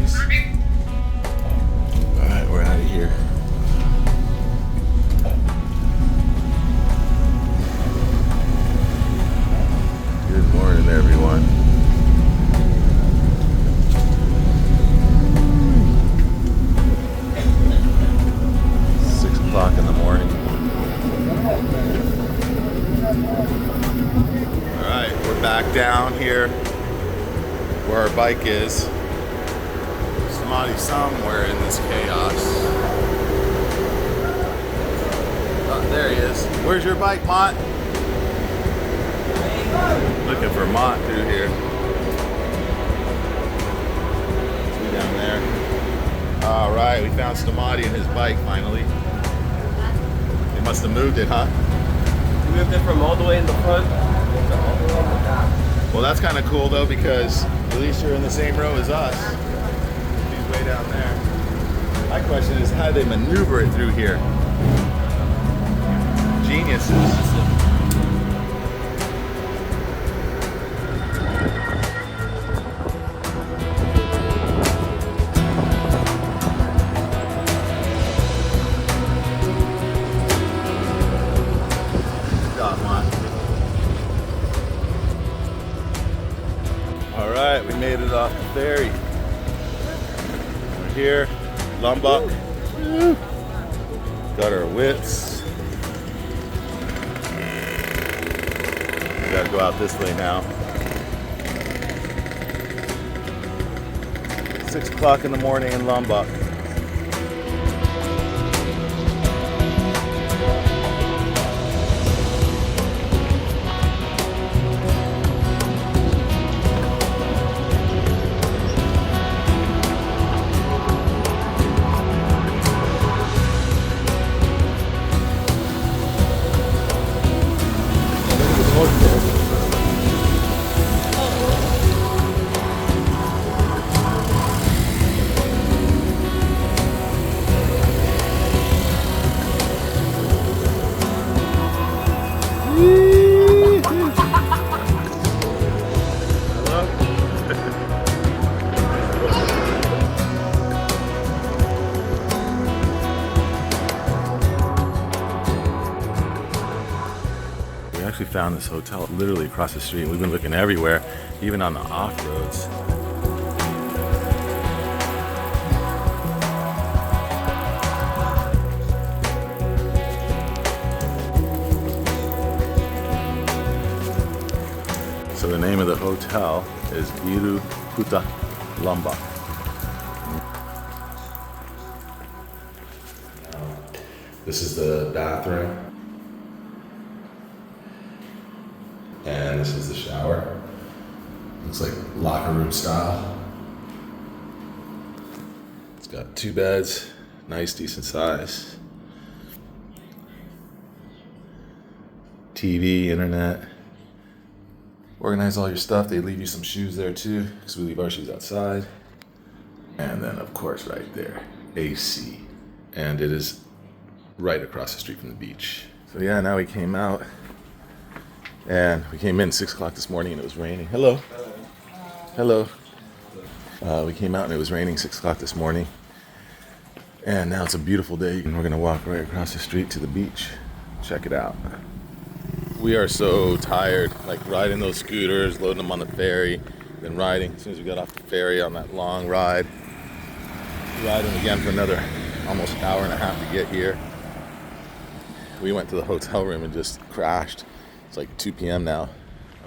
Nice. Alright, we're out of here. Good morning, everyone. In the morning. Alright, we're back down here where our bike is. Somebody somewhere in this chaos. Oh, there he is. Where's your bike, Mott? Looking for Mott through here. See down there. Alright, we found Stamati and his bike finally. Must have moved it, huh? We moved it from all the way in the front to all the way in the back. Well, that's kind of cool though, because at least you're in the same row as us. He's way down there. My question is, how do they maneuver it through here? Geniuses. Alright, we made it off the ferry. We're here, Lombok. Got our whips. We gotta go out this way now. 6 o'clock in the morning in Lombok. We found this hotel literally across the street. We've been looking everywhere, even on the off-roads. So the name of the hotel is Kuta Lombok. This is the bathroom. And this is the shower. Looks like locker room style. It's got 2 beds, nice, decent size. TV, internet. Organize all your stuff. They leave you some shoes there too, because we leave our shoes outside. And then of course right there, AC. And it is right across the street from the beach. So yeah, now we came out. And we came in 6 o'clock this morning and it was raining. Hello. Hello. We came out and it was raining 6 o'clock this morning. And now it's a beautiful day. And we're gonna walk right across the street to the beach. Check it out. We are so tired, like riding those scooters, loading them on the ferry, then riding as soon as we got off the ferry on that long ride. Riding again for another almost hour and a half to get here. We went to the hotel room and just crashed. It's like 2 p.m. now.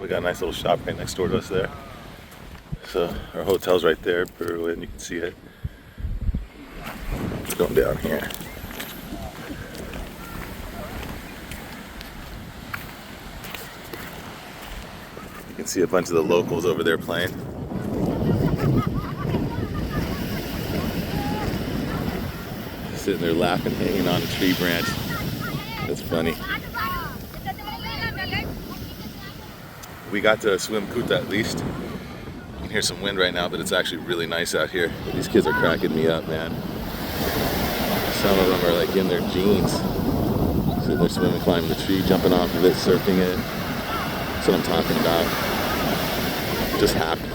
We got a nice little shop right next door to us there. So our hotel's right there, Berlin, you can see it. We're going down here. You can see a bunch of the locals over there playing. Sitting there laughing, hanging on a tree branch. That's funny. We got to swim Kuta at least. You can hear some wind right now, but it's actually really nice out here. These kids are cracking me up, man. Some of them are like in their jeans. So they're swimming, climbing the tree, jumping off of it, surfing it. That's what I'm talking about. Just happy.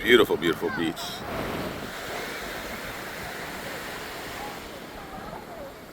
Beautiful, beautiful beach.